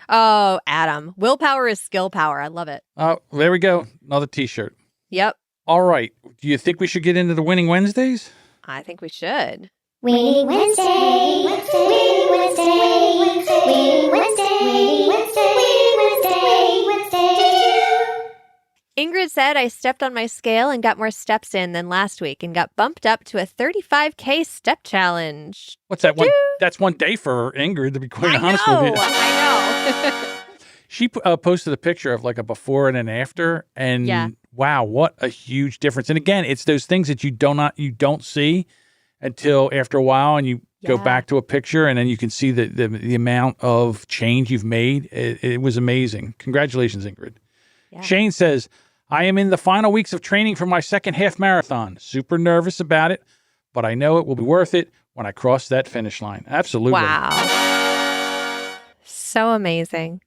Oh, Adam. Willpower is skill power. I love it. Oh, there we go. Another T-shirt. Yep. All right. Do you think we should get into the Winning Wednesdays? I think we should. Winning Wednesday, Wednesday, Winning Wednesday, Wednesday, Winning Wednesday, Winning Wednesday, Winning Wednesday, Wednesday. Ingrid said I stepped on my scale and got more steps in than last week and got bumped up to a 35K step challenge. What's that one? That's one day for Ingrid, to be quite honest with you. I know. She posted a picture of like a before and an after, and wow, what a huge difference. And again, it's those things that you don't see until after a while, and you go back to a picture, and then you can see the amount of change you've made. It was amazing. Congratulations, Ingrid. Yeah. Shane says, I am in the final weeks of training for my second half marathon. Super nervous about it, but I know it will be worth it when I cross that finish line. Absolutely. Wow. So amazing.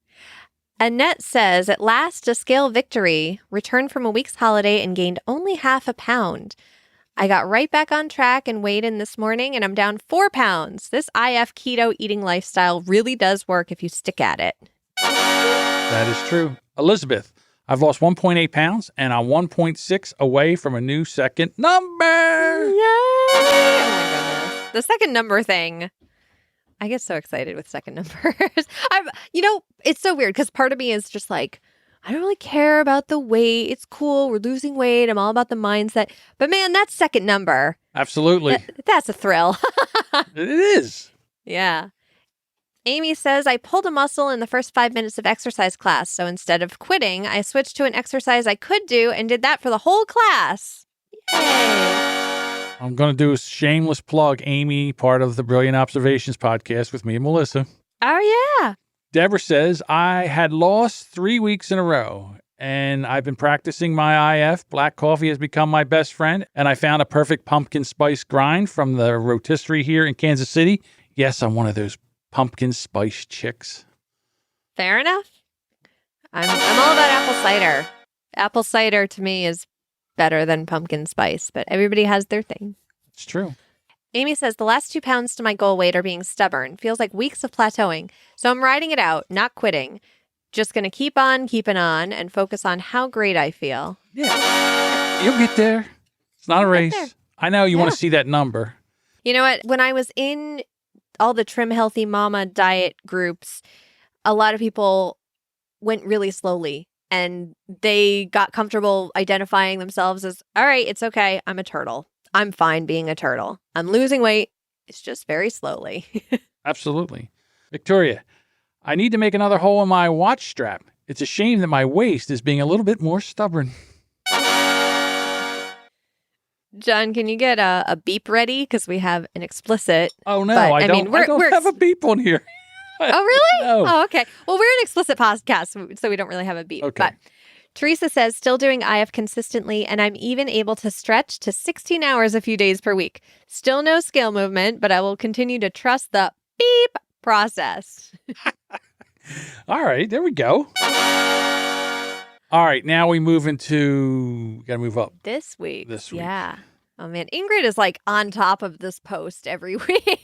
Annette says, at last, a scale victory. Returned from a week's holiday and gained only half a pound. I got right back on track and weighed in this morning, and I'm down 4 pounds. This IF keto eating lifestyle really does work if you stick at it. That is true. Elizabeth, I've lost 1.8 pounds, and I'm 1.6 away from a new second number. Yay! Oh, my goodness. The second number thing. I get so excited with second numbers. It's so weird because part of me is just like, I don't really care about the weight. It's cool. We're losing weight. I'm all about the mindset. But man, that second number. Absolutely. That's a thrill. It is. Yeah. Amy says, I pulled a muscle in the first 5 minutes of exercise class. So instead of quitting, I switched to an exercise I could do and did that for the whole class. Yay. I'm going to do a shameless plug. Amy, part of the Brilliant Observations podcast with me and Melissa. Oh, yeah. Deborah says, I had lost 3 weeks in a row, and I've been practicing my IF. Black coffee has become my best friend, and I found a perfect pumpkin spice grind from the rotisserie here in Kansas City. Yes, I'm one of those pumpkin spice chicks. Fair enough. I'm all about apple cider. Apple cider to me is better than pumpkin spice, but everybody has their thing. It's true. Amy says, the last 2 pounds to my goal weight are being stubborn. Feels like weeks of plateauing. So I'm riding it out, not quitting. Just going to keep on keeping on and focus on how great I feel. Yeah. You'll get there. It's not a race. I know you want to see that number. You know what? When I was in all the Trim Healthy Mama diet groups, a lot of people went really slowly. And they got comfortable identifying themselves as, all right, it's okay. I'm a turtle. I'm fine being a turtle. I'm losing weight. It's just very slowly. Absolutely. Victoria, I need to make another hole in my watch strap. It's a shame that my waist is being a little bit more stubborn. John, can you get a beep ready? Because we have an explicit. Oh, no, I don't have a beep on here. Oh, really? No. Oh, okay. Well, we're an explicit podcast, so we don't really have a beep. Okay. But Teresa says, still doing IF consistently, and I'm even able to stretch to 16 hours a few days per week. Still no scale movement, but I will continue to trust the beep process. All right, there we go. All right, now we move into, got to move up. This week. Yeah. Oh, man. Ingrid is like on top of this post every week.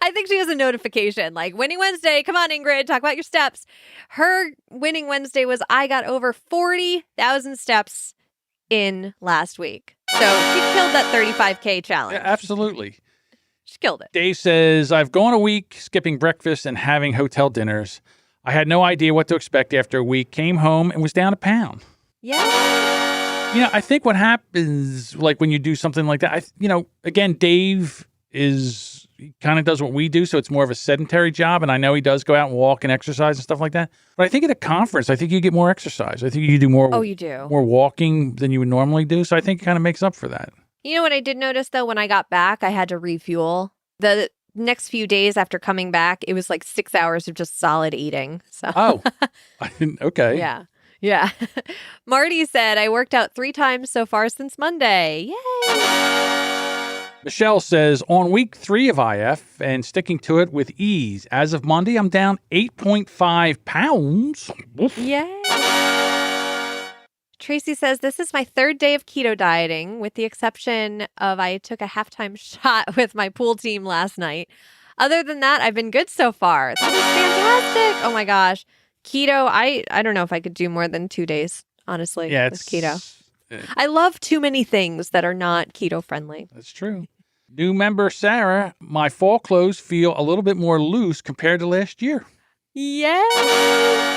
I think she has a notification like, Winning Wednesday. Come on, Ingrid. Talk about your steps. Her Winning Wednesday was, I got over 40,000 steps in last week. So she killed that 35K challenge. Yeah, absolutely. She killed it. Dave says, I've gone a week skipping breakfast and having hotel dinners. I had no idea what to expect after a week. Came home and was down a pound. Yeah. I think what happens, like when you do something like that, again, Dave he kind of does what we do, so it's more of a sedentary job, and I know he does go out and walk and exercise and stuff like that. But I think at a conference, I think you get more exercise. I think you do more. Oh, you do. More walking than you would normally do, so I think it kind of makes up for that. You know what I did notice, though? When I got back, I had to refuel. The next few days after coming back, it was like 6 hours of just solid eating. So. Oh, I didn't. Okay. Yeah. Yeah. Marty said, I worked out 3 times so far since Monday. Yay. Michelle says, on week 3 of IF and sticking to it with ease. As of Monday, I'm down 8.5 pounds. Oof. Yay. Tracy says, this is my 3rd day of keto dieting, with the exception of I took a halftime shot with my pool team last night. Other than that, I've been good so far. That is fantastic. Oh my gosh. Keto, I don't know if I could do more than 2 days, honestly, Yeah, with keto. I love too many things that are not keto friendly. That's true. New member Sarah, my fall clothes feel a little bit more loose compared to last year. Yay!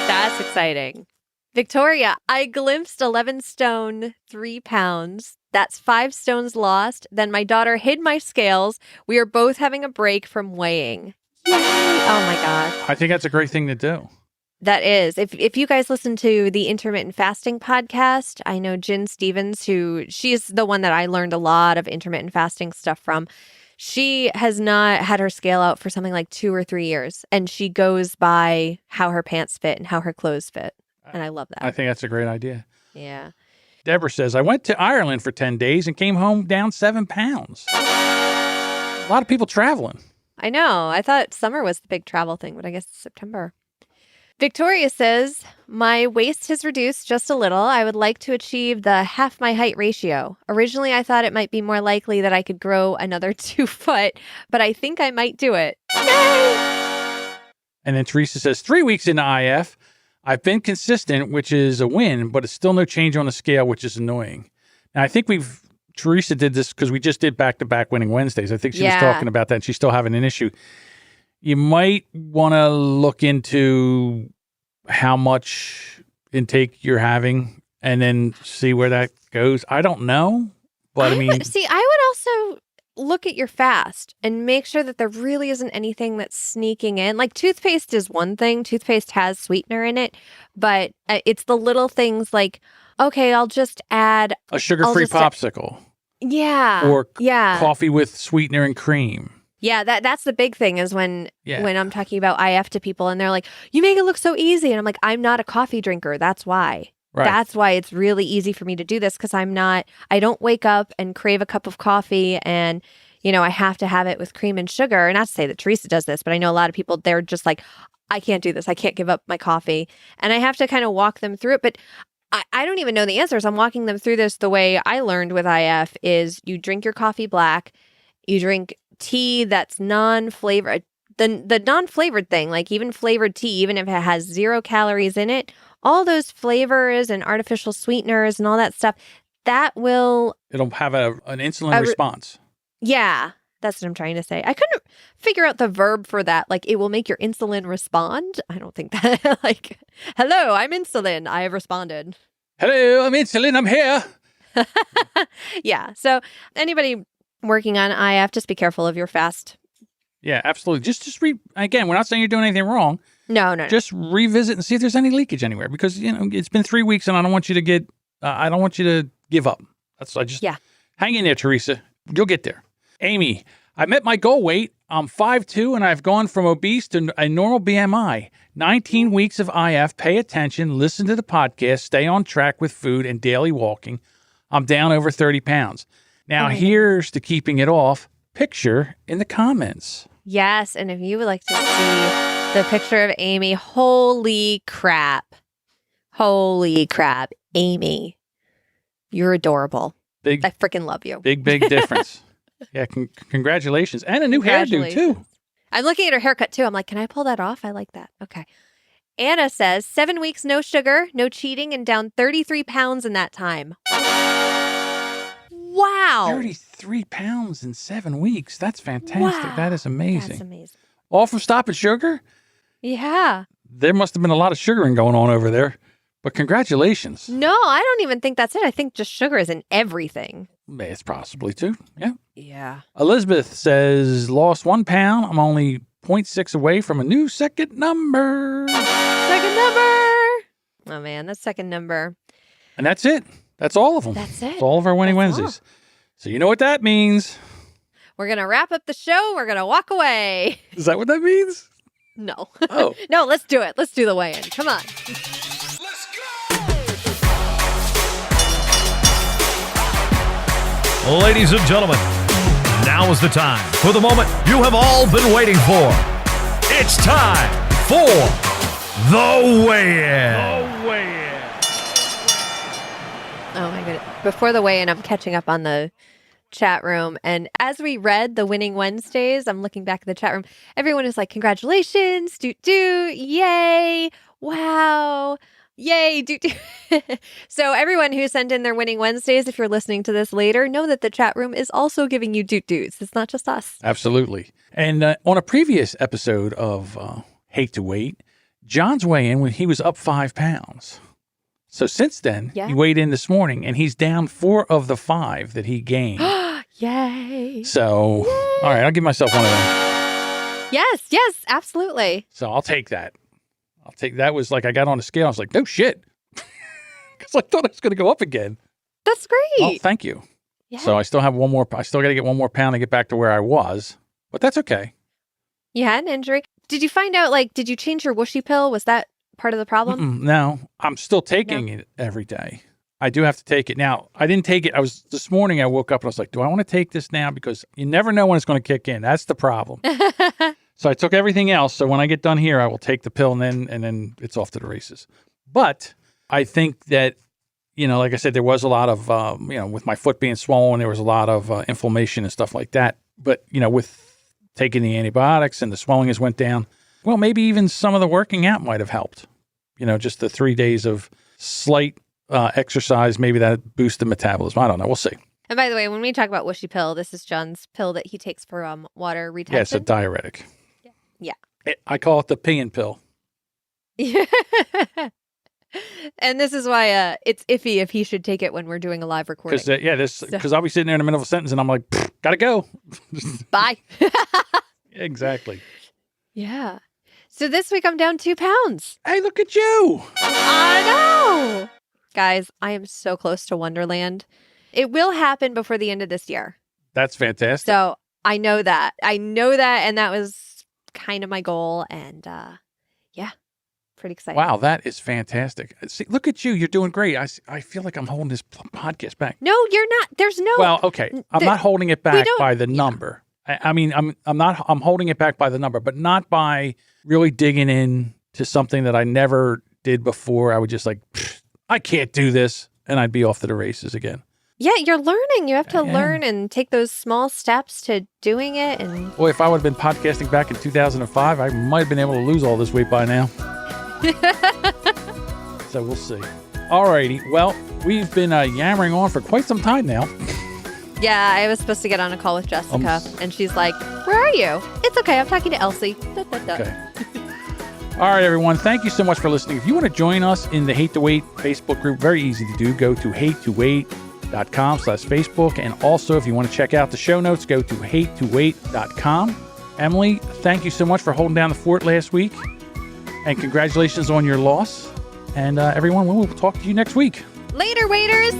That's exciting. Victoria, I glimpsed 11 stone, 3 pounds. That's 5 stones lost. Then my daughter hid my scales. We are both having a break from weighing. Yay! Oh my gosh. I think that's a great thing to do. That is. If you guys listen to the Intermittent Fasting podcast, I know Jen Stevens, she's the one that I learned a lot of intermittent fasting stuff from. She has not had her scale out for something like 2 or 3 years, and she goes by how her pants fit and how her clothes fit. And I love that. I think that's a great idea. Yeah. Deborah says, I went to Ireland for 10 days and came home down 7 pounds. A lot of people traveling. I know. I thought summer was the big travel thing, but I guess it's September. Victoria says, my waist has reduced just a little. I would like to achieve the half my height ratio. Originally, I thought it might be more likely that I could grow another 2 foot, but I think I might do it. Yay! And then Teresa says, 3 weeks into IF, I've been consistent, which is a win, but it's still no change on the scale, which is annoying. Now, I think Teresa did this because we just did back-to-back winning Wednesdays. I think she was talking about that, and she's still having an issue. You might want to look into how much intake you're having and then see where that goes. I don't know, but I mean... I would also look at your fast and make sure that there really isn't anything that's sneaking in. Like toothpaste is one thing. Toothpaste has sweetener in it, but it's the little things like, okay, I'll just add... a sugar-free popsicle. Or coffee with sweetener and cream. Yeah, that's the big thing is when I'm talking about IF to people and they're like, you make it look so easy. And I'm like, I'm not a coffee drinker. That's why. Right. That's why it's really easy for me to do this because I don't wake up and crave a cup of coffee and, I have to have it with cream and sugar. And not to say that Teresa does this, but I know a lot of people, they're just like, I can't do this. I can't give up my coffee. And I have to kind of walk them through it. But I don't even know the answers. I'm walking them through this the way I learned with IF is you drink your coffee black, you drink tea that's non-flavored, the non-flavored thing, like even flavored tea, even if it has 0 calories in it, all those flavors and artificial sweeteners and all that stuff, it'll have an insulin response. Yeah, that's what I'm trying to say. I couldn't figure out the verb for that. Like it will make your insulin respond. I don't think that like, hello, I'm insulin. I have responded. Hello, I'm insulin. I'm here. Yeah. So anybody working on IF, just be careful of your fast. Yeah, absolutely. Just again, we're not saying you're doing anything wrong. No. Just revisit and see if there's any leakage anywhere because, it's been 3 weeks and I don't want you to give up. Hang in there, Teresa. You'll get there. Amy, I met my goal weight. I'm 5'2", and I've gone from obese to a normal BMI. 19 weeks of IF. Pay attention, listen to the podcast, stay on track with food and daily walking. I'm down over 30 pounds. Now, here's the keeping it off picture in the comments. Yes, and if you would like to see the picture of Amy, holy crap. Amy, you're adorable. I freaking love you. Big difference. Yeah, congratulations. And a new hairdo, too. I'm looking at her haircut, too. I'm like, can I pull that off? I like that. Okay. Anna says, 7 weeks, no sugar, no cheating, and down 33 pounds in that time. Wow. 33 pounds in 7 weeks. That's fantastic. Wow. That is amazing. That's amazing. All from stopping sugar? Yeah. There must have been a lot of sugaring going on over there. But congratulations. No, I don't even think that's it. I think just sugar is in everything. It's possibly too. Yeah. Yeah. Elizabeth says, lost 1 pound. I'm only 0.6 away from a new second number. Oh, man, that's second number. And that's it. That's all of them. That's it. That's all of our Winning Wednesdays. So you know what that means. We're going to wrap up the show. We're going to walk away. Is that what that means? No. Oh. No, let's do it. Let's do the weigh-in. Come on. Let's go! Ladies and gentlemen, now is the time for the moment you have all been waiting for. It's time for the weigh-in. Oh my goodness. Before the weigh-in, I'm catching up on the chat room. And as we read the winning Wednesdays, I'm looking back at the chat room. Everyone is like, congratulations, yay, wow, yay, So everyone who sent in their winning Wednesdays, if you're listening to this later, know that the chat room is also giving you do's. It's not just us. Absolutely. And on a previous episode of Hate to Wait, John's weigh-in when he was up 5 pounds. So since then, he weighed in this morning, and he's down 4 of the 5 that he gained. Yay. So, all right, I'll give myself one of them. Yes, absolutely. So I'll take that. That was like I got on the scale. I was like, no shit. Because I thought I was going to go up again. That's great. Oh, thank you. Yeah. So I still have one more. I still got to get 1 more pound to get back to where I was. But that's okay. You had an injury. Did you find out, did you change your whooshy pill? Was that part of the problem? No, I'm still taking it every day. I do have to take it. Now, I didn't take it. This morning I woke up and I was like, do I want to take this now? Because you never know when it's going to kick in. That's the problem. So I took everything else. So when I get done here, I will take the pill and then it's off to the races. But I think that, like I said, there was a lot of, with my foot being swollen, there was a lot of inflammation and stuff like that. But, with taking the antibiotics and the swelling has went down, well, maybe even some of the working out might have helped. Just the 3 days of slight exercise, maybe that boosted metabolism. I don't know. We'll see. And by the way, when we talk about whooshy pill, this is John's pill that he takes for water retention. Yeah, it's a diuretic. Yeah. I call it the peeing pill. And this is why it's iffy if he should take it when we're doing a live recording. Because I'll be sitting there in the middle of a sentence and I'm like, gotta go. Bye. Exactly. Yeah. So this week I'm down 2 pounds. Hey, look at you. I know. Guys, I am so close to Wonderland. It will happen before the end of this year. That's fantastic. So I know that. And that was kind of my goal. And pretty excited. Wow, that is fantastic. See, look at you. You're doing great. I feel like I'm holding this podcast back. No, you're not. There's no. Well, okay. I'm not holding it back by the number. I mean, I'm holding it back by the number, but not by really digging in to something that I never did before. I would just like, I can't do this. And I'd be off to the races again. Yeah, you're learning. You have to learn and take those small steps to doing it. And well, if I would have been podcasting back in 2005, I might have been able to lose all this weight by now. So we'll see. Alrighty. Well, we've been yammering on for quite some time now. Yeah, I was supposed to get on a call with Jessica, and she's like, where are you? It's okay. I'm talking to Elsie. Okay. All right, everyone. Thank you so much for listening. If you want to join us in the Hate to Wait Facebook group, very easy to do. Go to hatetowait.com/Facebook. And also, if you want to check out the show notes, go to hatetowait.com. Emily, thank you so much for holding down the fort last week. And congratulations on your loss. And everyone, we'll talk to you next week. Later, waiters.